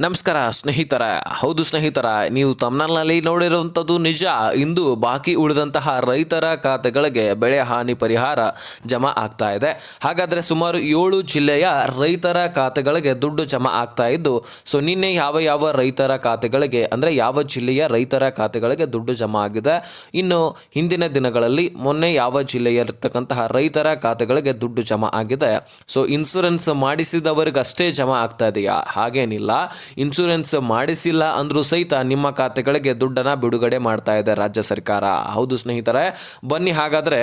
ನಮಸ್ಕಾರ ಸ್ನೇಹಿತರ. ಹೌದು ಸ್ನೇಹಿತರ, ನೀವು ತಮ್ನಲ್ಲಿ ನೋಡಿರುವಂಥದ್ದು ನಿಜ. ಇಂದು ಬಾಕಿ ಉಳಿದಂತಹ ರೈತರ ಖಾತೆಗಳಿಗೆ ಬೆಳೆ ಹಾನಿ ಪರಿಹಾರ ಜಮಾ ಆಗ್ತಾ ಇದೆ. ಹಾಗಾದರೆ ಸುಮಾರು 7 ಜಿಲ್ಲೆಯ ರೈತರ ಖಾತೆಗಳಿಗೆ ದುಡ್ಡು ಜಮಾ ಆಗ್ತಾ ಇದ್ದು, ಸೊ ನಿನ್ನೆ ಯಾವ ರೈತರ ಖಾತೆಗಳಿಗೆ ಅಂದರೆ ಯಾವ ಜಿಲ್ಲೆಯ ರೈತರ ಖಾತೆಗಳಿಗೆ ದುಡ್ಡು ಜಮಾ ಆಗಿದೆ, ಇನ್ನು ಹಿಂದಿನ ದಿನಗಳಲ್ಲಿ ಮೊನ್ನೆ ಯಾವ ಜಿಲ್ಲೆಯಲ್ಲಿರ್ತಕ್ಕಂತಹ ರೈತರ ಖಾತೆಗಳಿಗೆ ದುಡ್ಡು ಜಮಾ ಆಗಿದೆ. ಸೊ ಇನ್ಶೂರೆನ್ಸ್ ಮಾಡಿಸಿದವರಿಗಷ್ಟೇ ಜಮಾ ಆಗ್ತಾ ಇದೆಯಾ? ಹಾಗೇನಿಲ್ಲ. ಇನ್ಶೂರೆನ್ಸ್ ಮಾಡಿಸಿಲ್ಲ ಅಂದ್ರೂ ಸಹಿತ ನಿಮ್ಮ ಖಾತೆಗಳಿಗೆ ದುಡ್ಡನ್ನು ಬಿಡುಗಡೆ ಮಾಡ್ತಾ ಇದೆ ರಾಜ್ಯ ಸರ್ಕಾರ. ಹೌದು ಸ್ನೇಹಿತರೆ, ಬನ್ನಿ ಹಾಗಾದರೆ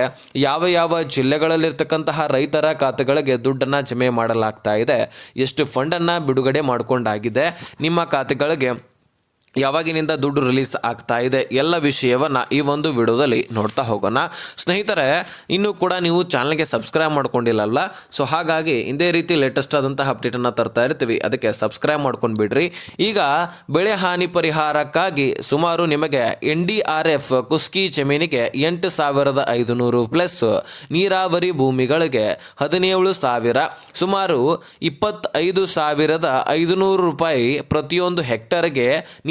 ಯಾವ ಜಿಲ್ಲೆಗಳಲ್ಲಿರ್ತಕ್ಕಂತಹ ರೈತರ ಖಾತೆಗಳಿಗೆ ದುಡ್ಡನ್ನು ಜಮೆ ಮಾಡಲಾಗ್ತಾ ಇದೆ, ಎಷ್ಟು ಫಂಡನ್ನು ಬಿಡುಗಡೆ ಮಾಡಿಕೊಂಡಾಗಿದೆ, ನಿಮ್ಮ ಖಾತೆಗಳಿಗೆ ಯಾವಾಗಿನಿಂದ ದುಡ್ಡು ರಿಲೀಸ್ ಆಗ್ತಾ ಇದೆ, ಎಲ್ಲ ವಿಷಯವನ್ನು ಈ ಒಂದು ವಿಡಿಯೋದಲ್ಲಿ ನೋಡ್ತಾ ಹೋಗೋಣ. ಸ್ನೇಹಿತರೆ, ಇನ್ನೂ ಕೂಡ ನೀವು ಚಾನಲ್ಗೆ ಸಬ್ಸ್ಕ್ರೈಬ್ ಮಾಡ್ಕೊಂಡಿಲ್ಲಲ್ಲ, ಸೊ ಹಾಗಾಗಿ ಇದೇ ರೀತಿ ಲೇಟೆಸ್ಟ್ ಆದಂತಹ ಅಪ್ಡೇಟನ್ನು ತರ್ತಾ ಇರ್ತೀವಿ, ಅದಕ್ಕೆ ಸಬ್ಸ್ಕ್ರೈಬ್ ಮಾಡ್ಕೊಂಡು ಬಿಡ್ರಿ. ಈಗ ಬೆಳೆ ಹಾನಿ ಪರಿಹಾರಕ್ಕಾಗಿ ಸುಮಾರು ನಿಮಗೆ NDRF ಕುಸ್ಕಿ ಜಮೀನಿಗೆ 8,500 ಪ್ಲಸ್ ನೀರಾವರಿ ಭೂಮಿಗಳಿಗೆ 17,000, ಸುಮಾರು 25,500 ರೂಪಾಯಿ ಪ್ರತಿಯೊಂದು ಹೆಕ್ಟರ್ಗೆ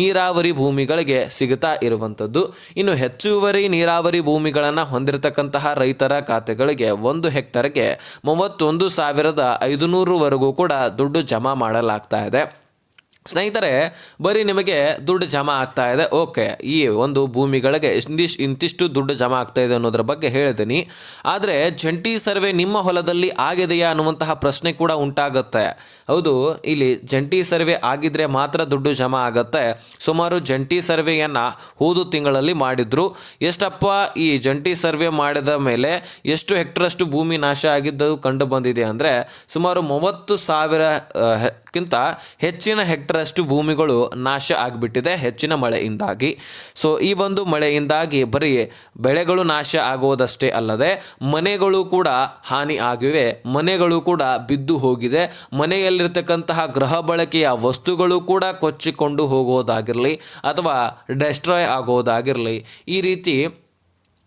ನೀರಾವರಿ ಭೂಮಿಗಳಿಗೆ ಸಿಗುತ್ತಾ ಇರುವಂಥದ್ದು. ಇನ್ನು ಹೆಚ್ಚುವರಿ ನೀರಾವರಿ ಭೂಮಿಗಳನ್ನು ಹೊಂದಿರತಕ್ಕಂತಹ ರೈತರ ಖಾತೆಗಳಿಗೆ 1 ಹೆಕ್ಟರ್ಗೆ 31,500 ವರೆಗೂ ಕೂಡ ದುಡ್ಡು ಜಮಾ ಮಾಡಲಾಗ್ತಾ ಇದೆ. ಸ್ನೇಹಿತರೆ, ಬರೀ ನಿಮಗೆ ದುಡ್ಡು ಜಮಾ ಆಗ್ತಾ ಇದೆ, ಓಕೆ, ಈ ಒಂದು ಭೂಮಿಗಳಿಗೆ ಇಂತಿಷ್ಟು ದುಡ್ಡು ಜಮಾ ಆಗ್ತಾ ಇದೆ ಅನ್ನೋದ್ರ ಬಗ್ಗೆ ಹೇಳಿದ್ದೀನಿ. ಆದರೆ ಜಂಟಿ ಸರ್ವೆ ನಿಮ್ಮ ಹೊಲದಲ್ಲಿ ಆಗಿದೆಯಾ ಅನ್ನುವಂತಹ ಪ್ರಶ್ನೆ ಕೂಡ ಉಂಟಾಗುತ್ತೆ. ಹೌದು, ಇಲ್ಲಿ ಜಂಟಿ ಸರ್ವೆ ಆಗಿದ್ರೆ ಮಾತ್ರ ದುಡ್ಡು ಜಮಾ ಆಗುತ್ತೆ. ಸುಮಾರು ಜಂಟಿ ಸರ್ವೆಯನ್ನು ಹೋದ ತಿಂಗಳಲ್ಲಿ ಮಾಡಿದ್ರು. ಎಷ್ಟಪ್ಪ ಈ ಜಂಟಿ ಸರ್ವೆ ಮಾಡಿದ ಮೇಲೆ ಎಷ್ಟು ಹೆಕ್ಟರಷ್ಟು ಭೂಮಿ ನಾಶ ಆಗಿದ್ದು ಕಂಡು ಬಂದಿದೆ ಅಂದರೆ ಸುಮಾರು 30,000ಕ್ಕಿಂತ ಹೆಚ್ಚಿನ ಹೆಕ್ಟರಷ್ಟು ಭೂಮಿಗಳು ನಾಶ ಆಗಿಬಿಟ್ಟಿದೆ ಹೆಚ್ಚಿನ ಮಳೆಯಿಂದಾಗಿ. ಸೊ ಈ ಒಂದು ಮಳೆಯಿಂದಾಗಿ ಬರೀ ಬೆಳೆಗಳು ನಾಶ ಆಗುವುದಷ್ಟೇ ಅಲ್ಲದೆ ಮನೆಗಳು ಕೂಡ ಹಾನಿ ಆಗಿವೆ, ಮನೆಗಳು ಕೂಡ ಬಿದ್ದು ಹೋಗಿದೆ. ಮನೆಯಲ್ಲಿರ್ತಕ್ಕಂತಹ ಗೃಹ ಬಳಕೆಯ ವಸ್ತುಗಳು ಕೂಡ ಕೊಚ್ಚಿಕೊಂಡು ಹೋಗುವುದಾಗಿರಲಿ ಅಥವಾ ಡೆಸ್ಟ್ರಾಯ್ ಆಗುವುದಾಗಿರಲಿ, ಈ ರೀತಿ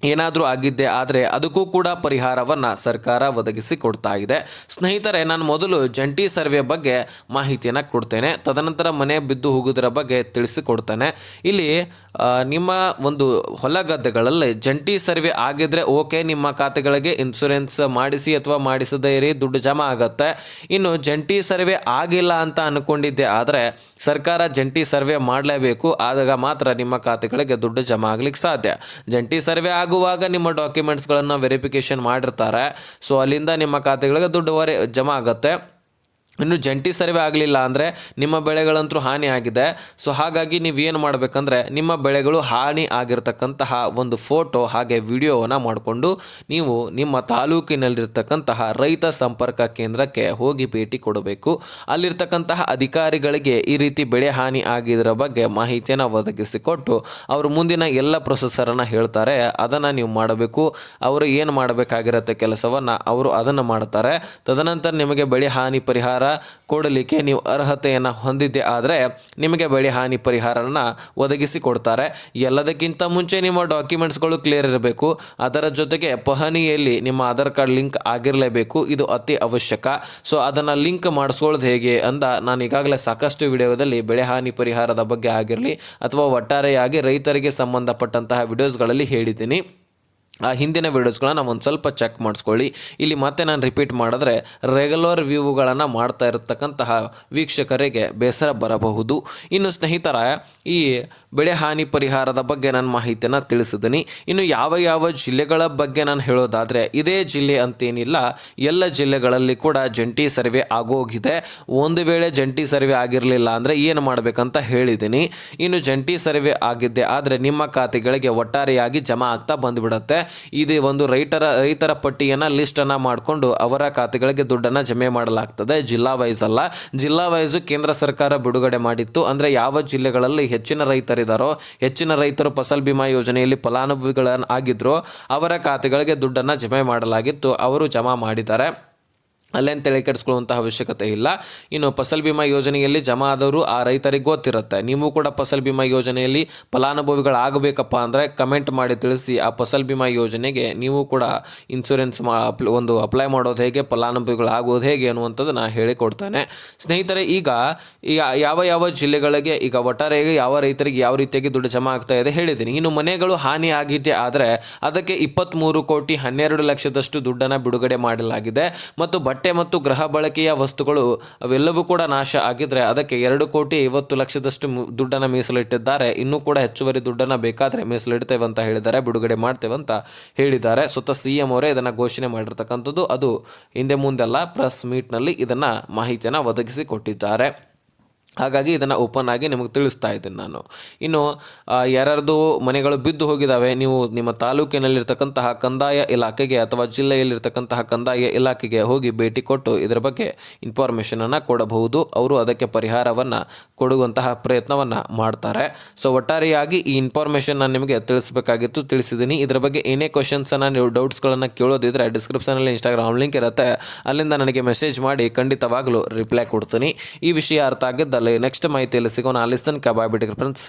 ಏನಾದರೂ ಆಗಿದ್ದೆ ಆದರೆ ಅದಕ್ಕೂ ಕೂಡ ಪರಿಹಾರವನ್ನು ಸರ್ಕಾರ ಒದಗಿಸಿ ಕೊಡ್ತಾ ಇದೆ. ಸ್ನೇಹಿತರೆ, ನಾನು ಮೊದಲು ಜಂಟಿ ಸರ್ವೆ ಬಗ್ಗೆ ಮಾಹಿತಿಯನ್ನು ಕೊಡ್ತೇನೆ, ತದನಂತರ ಮನೆ ಬಿದ್ದು ಹೋಗೋದರ ಬಗ್ಗೆ ತಿಳಿಸಿಕೊಡ್ತೇನೆ. ಇಲ್ಲಿ ನಿಮ್ಮ ಒಂದು ಹೊಲ ಗದ್ದೆಗಳಲ್ಲಿ ಜಂಟಿ ಸರ್ವೆ ಆಗಿದ್ರೆ ಓಕೆ, ನಿಮ್ಮ ಖಾತೆಗಳಿಗೆ ಇನ್ಶೂರೆನ್ಸ್ ಮಾಡಿಸಿ ಅಥವಾ ಮಾಡಿಸದೇ ಇರಿ, ದುಡ್ಡು ಜಮಾ ಆಗುತ್ತೆ. ಇನ್ನು ಜಂಟಿ ಸರ್ವೆ ಆಗಿಲ್ಲ ಅಂತ ಅಂದ್ಕೊಂಡಿದ್ದೆ ಆದರೆ ಸರ್ಕಾರ ಜಂಟಿ ಸರ್ವೆ ಮಾಡಲೇಬೇಕು, ಆದಾಗ ಮಾತ್ರ ನಿಮ್ಮ ಖಾತೆಗಳಿಗೆ ದುಡ್ಡು ಜಮಾ ಆಗ್ಲಿಕ್ಕೆ ಸಾಧ್ಯ. ಜಂಟಿ ಸರ್ವೆ ಆಗುವಾಗ ನಿಮ್ಮ ಡಾಕ್ಯುಮೆಂಟ್ಸ್ಗಳನ್ನು ವೆರಿಫಿಕೇಷನ್ ಮಾಡಿರ್ತಾರೆ, ಸೊ ಅಲ್ಲಿಂದ ನಿಮ್ಮ ಖಾತೆಗಳಿಗೆ ದುಡ್ಡು ಜಮಾ ಆಗುತ್ತೆ. ಇನ್ನು ಜಂಟಿ ಸರ್ವೆ ಆಗಲಿಲ್ಲ ಅಂದರೆ ನಿಮ್ಮ ಬೆಳೆಗಳಂತೂ ಹಾನಿ ಆಗಿದೆ. ಸೊ ಹಾಗಾಗಿ ನೀವೇನು ಮಾಡಬೇಕಂದ್ರೆ ನಿಮ್ಮ ಬೆಳೆಗಳು ಹಾನಿ ಆಗಿರ್ತಕ್ಕಂತಹ ಒಂದು ಫೋಟೋ ಹಾಗೆ ವಿಡಿಯೋವನ್ನು ಮಾಡಿಕೊಂಡು ನೀವು ನಿಮ್ಮ ತಾಲೂಕಿನಲ್ಲಿರ್ತಕ್ಕಂತಹ ರೈತ ಸಂಪರ್ಕ ಕೇಂದ್ರಕ್ಕೆ ಹೋಗಿ ಭೇಟಿ ಕೊಡಬೇಕು. ಅಲ್ಲಿರ್ತಕ್ಕಂತಹ ಅಧಿಕಾರಿಗಳಿಗೆ ಈ ರೀತಿ ಬೆಳೆ ಹಾನಿ ಆಗಿದ್ದರ ಬಗ್ಗೆ ಮಾಹಿತಿಯನ್ನು ಒದಗಿಸಿಕೊಟ್ಟು ಅವರು ಮುಂದಿನ ಎಲ್ಲ ಪ್ರೊಸೆಸರನ್ನು ಹೇಳ್ತಾರೆ, ಅದನ್ನು ನೀವು ಮಾಡಬೇಕು. ಅವರು ಏನು ಮಾಡಬೇಕಾಗಿರುತ್ತೆ ಕೆಲಸವನ್ನು ಅವರು ಅದನ್ನು ಮಾಡ್ತಾರೆ. ತದನಂತರ ನಿಮಗೆ ಬೆಳೆ ಹಾನಿ ಪರಿಹಾರ ಕೊಡಲಿಕ್ಕೆ ನೀವು ಅರ್ಹತೆಯನ್ನು ಹೊಂದಿದ್ದೆ ಆದರೆ ನಿಮಗೆ ಬೆಳೆ ಹಾನಿ ಪರಿಹಾರನ ಒದಗಿಸಿ ಕೊಡ್ತಾರೆ. ಎಲ್ಲದಕ್ಕಿಂತ ಮುಂಚೆ ನಿಮ್ಮ ಡಾಕ್ಯುಮೆಂಟ್ಸ್ಗಳು ಕ್ಲಿಯರ್ ಇರಬೇಕು. ಅದರ ಜೊತೆಗೆ ಪಹಣಿಯಲ್ಲಿ ನಿಮ್ಮ ಆಧಾರ್ ಕಾರ್ಡ್ ಲಿಂಕ್ ಆಗಿರಲೇಬೇಕು, ಇದು ಅತಿ ಅವಶ್ಯಕ. ಸೊ ಅದನ್ನು ಲಿಂಕ್ ಮಾಡಿಸ್ಕೊಳ್ಳೋದು ಹೇಗೆ ಅಂತ ನಾನು ಈಗಾಗಲೇ ಸಾಕಷ್ಟು ವಿಡಿಯೋದಲ್ಲಿ ಬೆಳೆ ಹಾನಿ ಪರಿಹಾರದ ಬಗ್ಗೆ ಆಗಿರಲಿ ಅಥವಾ ಒಟ್ಟಾರೆಯಾಗಿ ರೈತರಿಗೆ ಸಂಬಂಧಪಟ್ಟಂತಹ ವಿಡಿಯೋಸ್ಗಳಲ್ಲಿ ಹೇಳಿದ್ದೀನಿ. ಆ ಹಿಂದಿನ ವೀಡಿಯೋಸ್ಗಳನ್ನು ಒಂದು ಸ್ವಲ್ಪ ಚೆಕ್ ಮಾಡಿಸ್ಕೊಳ್ಳಿ. ಇಲ್ಲಿ ಮತ್ತೆ ನಾನು ರಿಪೀಟ್ ಮಾಡಿದ್ರೆ ರೆಗ್ಯುಲರ್ ವ್ಯೂಗಳನ್ನು ಮಾಡ್ತಾ ಇರತಕ್ಕಂತಹ ವೀಕ್ಷಕರಿಗೆ ಬೇಸರ ಬರಬಹುದು. ಇನ್ನು ಸ್ನೇಹಿತರ, ಈ ಬೆಳೆ ಹಾನಿ ಪರಿಹಾರದ ಬಗ್ಗೆ ನಾನು ಮಾಹಿತಿಯನ್ನು ತಿಳಿಸಿದ್ದೀನಿ. ಇನ್ನು ಯಾವ ಜಿಲ್ಲೆಗಳ ಬಗ್ಗೆ ನಾನು ಹೇಳೋದಾದರೆ ಇದೇ ಜಿಲ್ಲೆ ಅಂತೇನಿಲ್ಲ, ಎಲ್ಲ ಜಿಲ್ಲೆಗಳಲ್ಲಿ ಕೂಡ ಜಂಟಿ ಸರ್ವೆ ಆಗೋಗಿದೆ. ಒಂದು ವೇಳೆ ಜಂಟಿ ಸರ್ವೆ ಆಗಿರಲಿಲ್ಲ ಅಂದರೆ ಏನು ಮಾಡಬೇಕಂತ ಹೇಳಿದ್ದೀನಿ. ಇನ್ನು ಜಂಟಿ ಸರ್ವೆ ಆಗಿದ್ದೆ ಆದರೆ ನಿಮ್ಮ ಖಾತೆಗಳಿಗೆ ಒಟ್ಟಾರೆಯಾಗಿ ಜಮಾ ಆಗ್ತಾ ಬಂದುಬಿಡುತ್ತೆ. ಇದು ಒಂದು ರೈತರ ಪಟ್ಟಿಯನ್ನು ಲಿಸ್ಟನ್ನು ಮಾಡಿಕೊಂಡು ಅವರ ಖಾತೆಗಳಿಗೆ ದುಡ್ಡನ್ನು ಜಮೆ ಮಾಡಲಾಗ್ತದೆ. ಜಿಲ್ಲಾ ವೈಸ್ ಅಲ್ಲ, ಜಿಲ್ಲಾ ವೈಸು ಕೇಂದ್ರ ಸರ್ಕಾರ ಬಿಡುಗಡೆ ಮಾಡಿತ್ತು. ಅಂದರೆ ಯಾವ ಜಿಲ್ಲೆಗಳಲ್ಲಿ ಹೆಚ್ಚಿನ ರೈತರಿದ್ದಾರೋ, ಹೆಚ್ಚಿನ ರೈತರು ಫಸಲ್ ಬಿಮಾ ಯೋಜನೆಯಲ್ಲಿ ಫಲಾನುಭವಿಗಳಾಗಿದ್ರೋ ಅವರ ಖಾತೆಗಳಿಗೆ ದುಡ್ಡನ್ನು ಜಮೆ ಮಾಡಲಾಗಿತ್ತು, ಅವರು ಜಮಾ ಮಾಡಿದ್ದಾರೆ. ಅಲ್ಲೇನು ತಲೆ ಕೆಡಿಸ್ಕೊಳ್ಳುವಂಥ ಅವಶ್ಯಕತೆ ಇಲ್ಲ. ಇನ್ನು ಫಸಲ್ ಬಿಮಾ ಯೋಜನೆಯಲ್ಲಿ ಜಮಾ ಆದವರು ಆ ರೈತರಿಗೆ ಗೊತ್ತಿರುತ್ತೆ. ನೀವು ಕೂಡ ಫಸಲ್ ಬಿಮಾ ಯೋಜನೆಯಲ್ಲಿ ಫಲಾನುಭವಿಗಳಾಗಬೇಕಪ್ಪ ಅಂದರೆ ಕಮೆಂಟ್ ಮಾಡಿ ತಿಳಿಸಿ. ಆ ಫಸಲ್ ಬಿಮಾ ಯೋಜನೆಗೆ ನೀವು ಕೂಡ ಇನ್ಶೂರೆನ್ಸ್ ಅಪ್ಲೈ ಮಾಡೋದು ಹೇಗೆ, ಫಲಾನುಭವಿಗಳಾಗೋದು ಹೇಗೆ ಅನ್ನುವಂಥದ್ದನ್ನು ಹೇಳಿಕೊಡ್ತಾನೆ. ಸ್ನೇಹಿತರೆ, ಈಗ ಯಾವ ಜಿಲ್ಲೆಗಳಿಗೆ ಈಗ ಒಟ್ಟಾರೆಯಾಗಿ ಯಾವ ರೈತರಿಗೆ ಯಾವ ರೀತಿಯಾಗಿ ದುಡ್ಡು ಜಮಾ ಆಗ್ತಾ ಇದೆ ಹೇಳಿದ್ದೀನಿ. ಇನ್ನು ಮನೆಗಳು ಹಾನಿ ಆಗಿದ್ದೆ ಆದರೆ ಅದಕ್ಕೆ 23,12,00,000ದಷ್ಟು ದುಡ್ಡನ್ನು ಬಿಡುಗಡೆ ಮಾಡಲಾಗಿದೆ. ಮತ್ತು ಬಟ್ಟೆ ಮತ್ತು ಗೃಹ ಬಳಕೆಯ ವಸ್ತುಗಳು ಅವೆಲ್ಲವೂ ಕೂಡ ನಾಶ ಆಗಿದ್ರೆ ಅದಕ್ಕೆ 2,50,00,000ದಷ್ಟು ದುಡ್ಡನ್ನು ಮೀಸಲಿಟ್ಟಿದ್ದಾರೆ. ಇನ್ನೂ ಕೂಡ ಹೆಚ್ಚುವರಿ ದುಡ್ಡನ್ನು ಬೇಕಾದರೆ ಮೀಸಲಿಡ್ತೇವೆ ಅಂತ ಹೇಳಿದ್ದಾರೆ, ಬಿಡುಗಡೆ ಮಾಡ್ತೇವೆ ಅಂತ ಹೇಳಿದ್ದಾರೆ. ಸ್ವತಃ CM ಅವರೇ ಇದನ್ನು ಘೋಷಣೆ ಮಾಡಿರ್ತಕ್ಕಂಥದ್ದು. ಅದು ಹಿಂದೆ ಮುಂದೆಲ್ಲ ಪ್ರೆಸ್ ಮೀಟ್ನಲ್ಲಿ ಇದನ್ನು ಮಾಹಿತಿಯನ್ನು ಒದಗಿಸಿಕೊಟ್ಟಿದ್ದಾರೆ. ಹಾಗಾಗಿ ಇದನ್ನು ಓಪನ್ ಆಗಿ ನಿಮಗೆ ತಿಳಿಸ್ತಾ ಇದ್ದೀನಿ ನಾನು. ಇನ್ನು ಯಾರ್ಯಾರ್ದು ಮನೆಗಳು ಬಿದ್ದು ಹೋಗಿದ್ದಾವೆ, ನೀವು ನಿಮ್ಮ ತಾಲೂಕಿನಲ್ಲಿರ್ತಕ್ಕಂತಹ ಕಂದಾಯ ಇಲಾಖೆಗೆ ಅಥವಾ ಜಿಲ್ಲೆಯಲ್ಲಿರ್ತಕ್ಕಂತಹ ಕಂದಾಯ ಇಲಾಖೆಗೆ ಹೋಗಿ ಭೇಟಿ ಕೊಟ್ಟು ಇದರ ಬಗ್ಗೆ ಇನ್ಫಾರ್ಮೇಷನನ್ನು ಕೊಡಬಹುದು. ಅವರು ಅದಕ್ಕೆ ಪರಿಹಾರವನ್ನು ಕೊಡುವಂತಹ ಪ್ರಯತ್ನವನ್ನು ಮಾಡ್ತಾರೆ. ಸೊ ಒಟ್ಟಾರೆಯಾಗಿ ಈ ಇನ್ಫಾರ್ಮೇಷನ್ ನಾನು ನಿಮಗೆ ತಿಳಿಸಬೇಕಾಗಿತ್ತು, ತಿಳಿಸಿದ್ದೀನಿ. ಇದರ ಬಗ್ಗೆ ಏನೇ ಕ್ವಶನ್ಸನ್ನು ನೀವು ಡೌಟ್ಸ್ಗಳನ್ನು ಕೇಳೋದಿದ್ರೆ ಡಿಸ್ಕ್ರಿಪ್ಷನಲ್ಲಿ ಇನ್ಸ್ಟಾಗ್ರಾಮ್ ಲಿಂಕ್ ಇರುತ್ತೆ, ಅಲ್ಲಿಂದ ನನಗೆ ಮೆಸೇಜ್ ಮಾಡಿ, ಖಂಡಿತವಾಗಲೂ ರಿಪ್ಲೈ ಕೊಡ್ತೀನಿ. ಈ ವಿಷಯ ಅರ್ಥ ಆಗಿದ್ದಲ್ಲಿ ನೆಕ್ಸ್ಟ್ ಮಾಹಿತಿಯಲ್ಲಿ ಸಿಗೋಣ. ಅಲ್ಲಿ ತನಕ ಬಾಯ್ ಬಿಡಿ ಫ್ರೆಂಡ್ಸ್.